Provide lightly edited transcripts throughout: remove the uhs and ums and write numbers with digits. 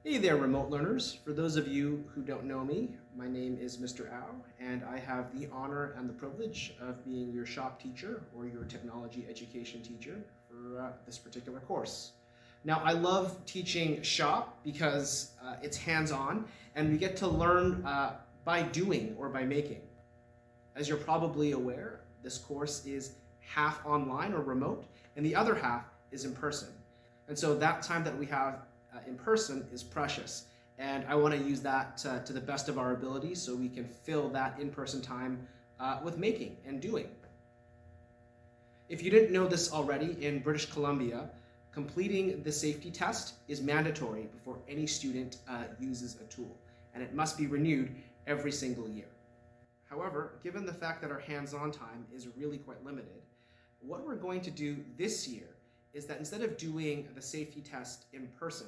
Hey there, remote learners. For those of you who don't know me, my name is Mr. Au, and I have the honor and the privilege of being your shop teacher or your technology education teacher for this particular course. Now, I love teaching shop because it's hands-on and we get to learn by doing or by making. As you're probably aware, this course is half online or remote, and the other half is in person. And so that time that we have in person is precious. And I want to use that to the best of our ability so we can fill that in-person time with making and doing. If you didn't know this already, in British Columbia, completing the safety test is mandatory before any student uses a tool, and it must be renewed every single year. However, given the fact that our hands-on time is really quite limited, what we're going to do this year is that instead of doing the safety test in person,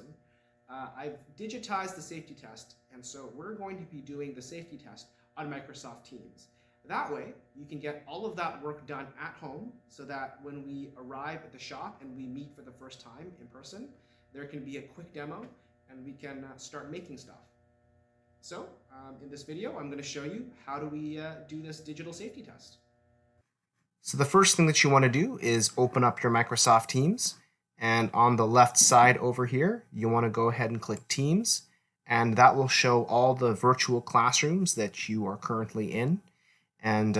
I've digitized the safety test, and so we're going to be doing the safety test on Microsoft Teams. That way, you can get all of that work done at home so that when we arrive at the shop and we meet for the first time in person, there can be a quick demo and we can start making stuff. So, in this video, I'm going to show you how do we do this digital safety test. So the first thing that you want to do is open up your Microsoft Teams, and on the left side over here you want to go ahead and click Teams, and that will show all the virtual classrooms that you are currently in. And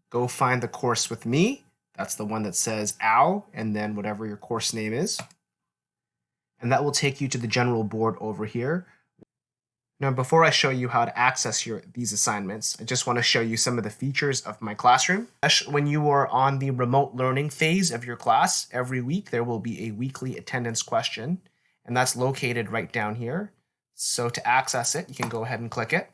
go find the course with me. That's the one that says OW and then whatever your course name is, and that will take you to the general board over here. Now, before I show you how to access these assignments, I just want to show you some of the features of my classroom. When you are on the remote learning phase of your class, every week there will be a weekly attendance question, and that's located right down here. So to access it, you can go ahead and click it.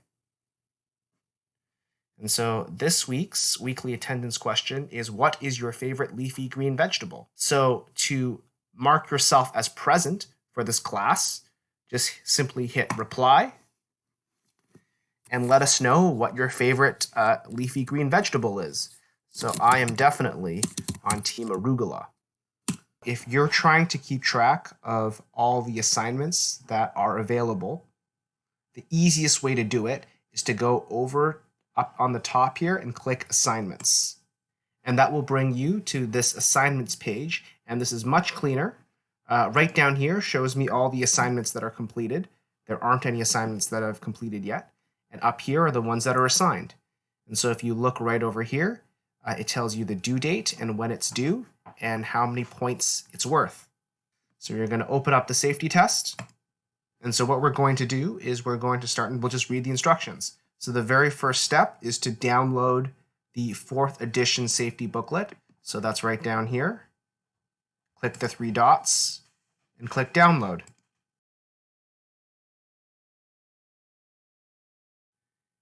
And so this week's weekly attendance question is, what is your favorite leafy green vegetable? So to mark yourself as present for this class, just simply hit reply and let us know what your favorite leafy green vegetable is. So I am definitely on Team Arugula. If you're trying to keep track of all the assignments that are available, the easiest way to do it is to go over up on the top here and click Assignments. And that will bring you to this Assignments page, and this is much cleaner. Right down here shows me all the assignments that are completed. There aren't any assignments that I've completed yet. And up here are the ones that are assigned. And so if you look right over here, it tells you the due date and when it's due and how many points it's worth. So you're going to open up the safety test. And so what we're going to do is we're going to start, and we'll just read the instructions. So the very first step is to download the 4th edition safety booklet. So that's right down here. Click the 3 dots and click download.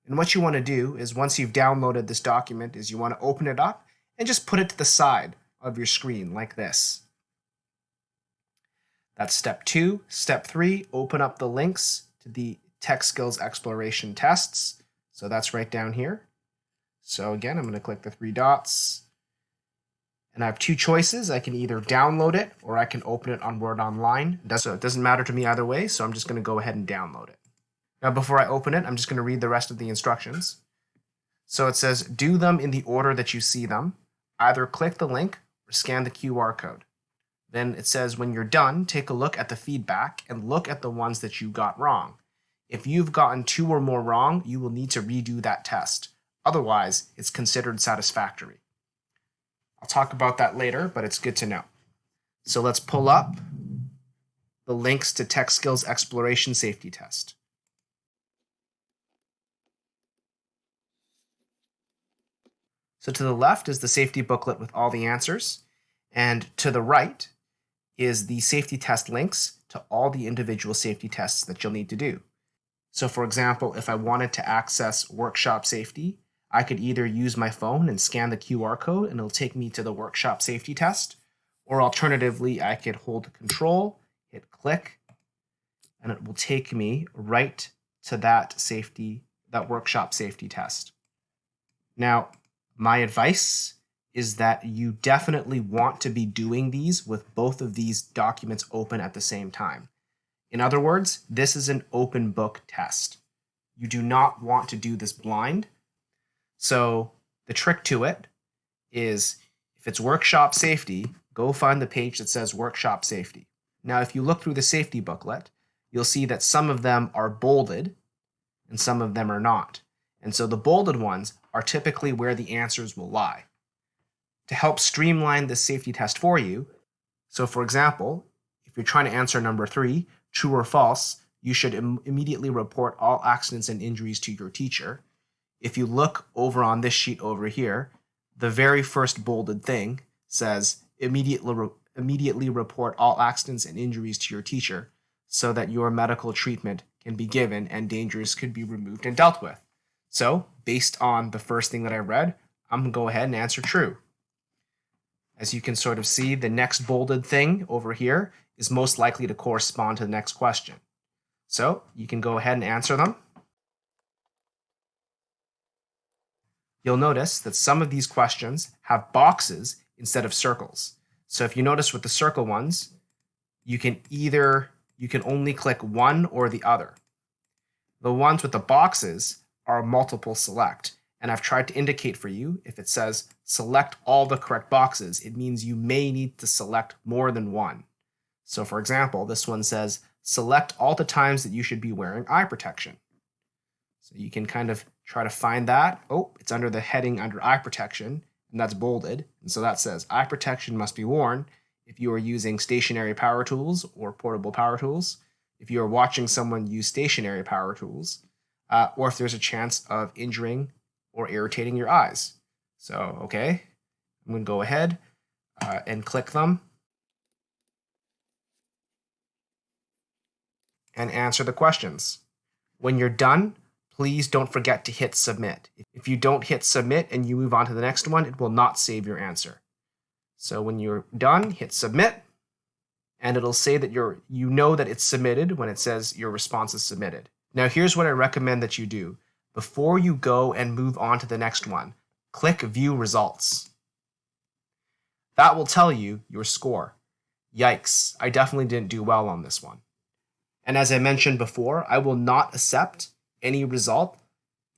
And what you want to do is, once you've downloaded this document, is you want to open it up and just put it to the side of your screen like this. That's step 2. Step 3, open up the links to the tech skills exploration tests. So that's right down here. So again, I'm going to click the 3 dots. And I have 2 choices. I can either download it or I can open it on Word Online. So it doesn't matter to me either way, so I'm just going to go ahead and download it. Now, before I open it, I'm just going to read the rest of the instructions. So it says, do them in the order that you see them. Either click the link or scan the QR code. Then it says, when you're done, take a look at the feedback and look at the ones that you got wrong. If you've gotten 2 or more wrong, you will need to redo that test. Otherwise, it's considered satisfactory. I'll talk about that later, but it's good to know. So let's pull up the links to Tech Skills Exploration Safety Test. So to the left is the safety booklet with all the answers, and to the right is the safety test links to all the individual safety tests that you'll need to do. So for example, if I wanted to access workshop safety, I could either use my phone and scan the QR code and it'll take me to the workshop safety test, or alternatively, I could hold Control, hit click, and it will take me right to that workshop safety test. Now, my advice is that you definitely want to be doing these with both of these documents open at the same time. In other words, this is an open book test. You do not want to do this blind. So the trick to it is, if it's workshop safety, go find the page that says workshop safety. Now, if you look through the safety booklet, you'll see that some of them are bolded and some of them are not. And so the bolded ones are typically where the answers will lie. To help streamline the safety test for you, so for example, if you're trying to answer number 3, true or false, you should immediately report all accidents and injuries to your teacher. If you look over on this sheet over here, the very first bolded thing says immediately report all accidents and injuries to your teacher so that your medical treatment can be given and dangers could be removed and dealt with. So, based on the first thing that I read, I'm going to go ahead and answer true. As you can sort of see, the next bolded thing over here is most likely to correspond to the next question. So, you can go ahead and answer them. You'll notice that some of these questions have boxes instead of circles. So if you notice with the circle ones, you can only click one or the other. The ones with the boxes are multiple select, and I've tried to indicate for you, if it says select all the correct boxes, it means you may need to select more than one. So for example, this one says select all the times that you should be wearing eye protection. So you can kind of try to find that. Oh, it's under the heading under eye protection, and that's bolded. And so that says eye protection must be worn if you are using stationary power tools or portable power tools, if you are watching someone use stationary power tools, or if there's a chance of injuring or irritating your eyes. So, okay, I'm going to go ahead and click them and answer the questions. When you're done, please don't forget to hit submit. If you don't hit submit and you move on to the next one, it will not save your answer. So when you're done, hit submit, and it'll say that you know that it's submitted when it says your response is submitted. Now here's what I recommend that you do. Before you go and move on to the next one, click View Results. That will tell you your score. Yikes, I definitely didn't do well on this one. And as I mentioned before, I will not accept any result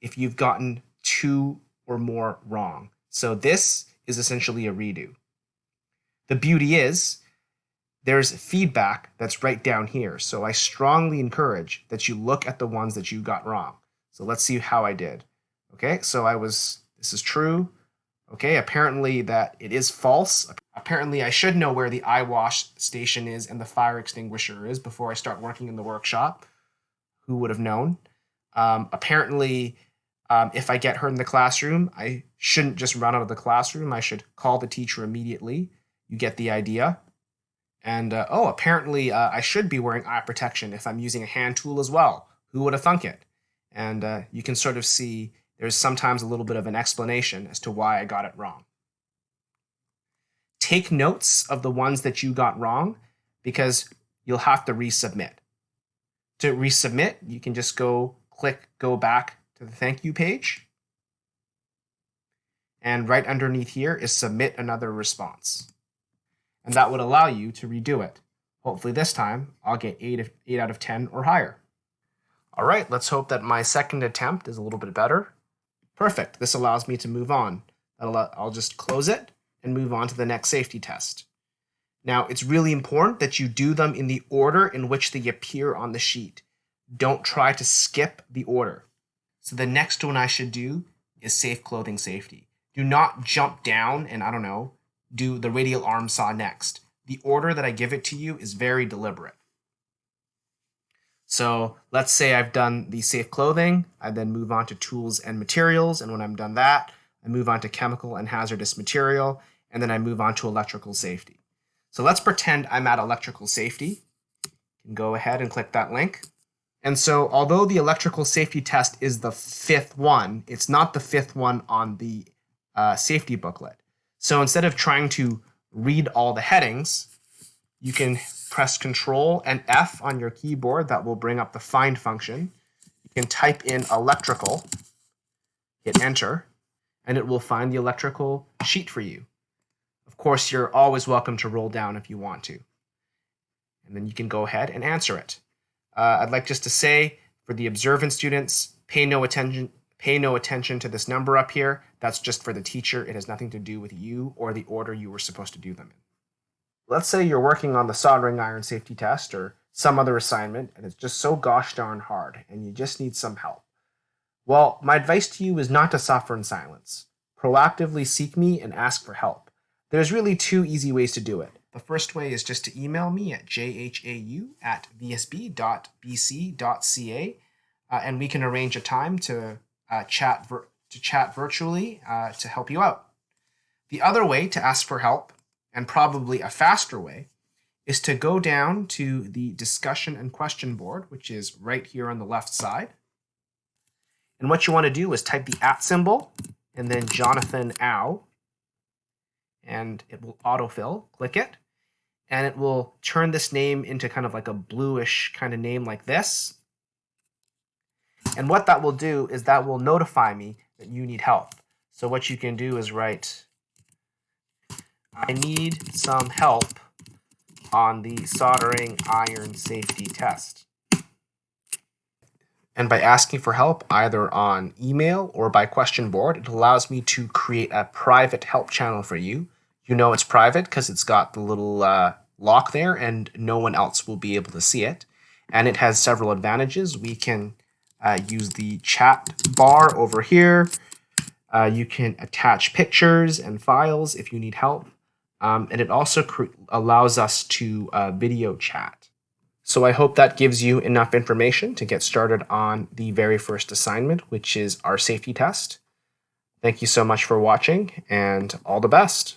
if you've gotten 2 or more wrong. So this is essentially a redo. The beauty is there's feedback that's right down here. So I strongly encourage that you look at the ones that you got wrong. So let's see how I did. Okay, so this is true. Okay, apparently that it is false. Apparently I should know where the eye wash station is and the fire extinguisher is before I start working in the workshop. Who would have known? Apparently, if I get hurt in the classroom, I shouldn't just run out of the classroom. I should call the teacher immediately. You get the idea. And, apparently I should be wearing eye protection if I'm using a hand tool as well. Who would have thunk it? And you can sort of see there's sometimes a little bit of an explanation as to why I got it wrong. Take notes of the ones that you got wrong because you'll have to resubmit. To resubmit, you can just go back to the thank you page. And right underneath here is submit another response. And that would allow you to redo it. Hopefully this time I'll get 8 out of 10 or higher. All right, let's hope that my second attempt is a little bit better. Perfect, this allows me to move on. I'll just close it and move on to the next safety test. Now, it's really important that you do them in the order in which they appear on the sheet. Don't try to skip the order. So the next one I should do is safe clothing safety. Do not jump down and, do the radial arm saw next. The order that I give it to you is very deliberate. So let's say I've done the safe clothing, I then move on to tools and materials, and when I'm done that, I move on to chemical and hazardous material, and then I move on to electrical safety. So let's pretend I'm at electrical safety. You can go ahead and click that link. And so although the electrical safety test is the 5th one, it's not the 5th one on the safety booklet. So instead of trying to read all the headings, you can press Control and F on your keyboard. That will bring up the find function. You can type in electrical, hit enter, and it will find the electrical sheet for you. Of course, you're always welcome to roll down if you want to. And then you can go ahead and answer it. I'd like just to say, for the observant students, pay no attention to this number up here. That's just for the teacher. It has nothing to do with you or the order you were supposed to do them in. Let's say you're working on the soldering iron safety test or some other assignment, and it's just so gosh darn hard, and you just need some help. Well, my advice to you is not to suffer in silence. Proactively seek me and ask for help. There's really two easy ways to do it. The first way is just to email me at jhau@vsb.bc.ca, and we can arrange a time to chat virtually to help you out. The other way to ask for help, and probably a faster way, is to go down to the discussion and question board, which is right here on the left side. And what you want to do is type the @ symbol and then Jonathan Au, and it will autofill. Click it, and it will turn this name into kind of like a bluish kind of name like this. And what that will do is that will notify me that you need help. So what you can do is write, I need some help on the soldering iron safety test. And by asking for help either on email or by question board, it allows me to create a private help channel for you. You know it's private because it's got the little lock there and no one else will be able to see it. And it has several advantages. We can use the chat bar over here. You can attach pictures and files if you need help. And it also allows us to video chat. So I hope that gives you enough information to get started on the very first assignment, which is our safety test. Thank you so much for watching, and all the best.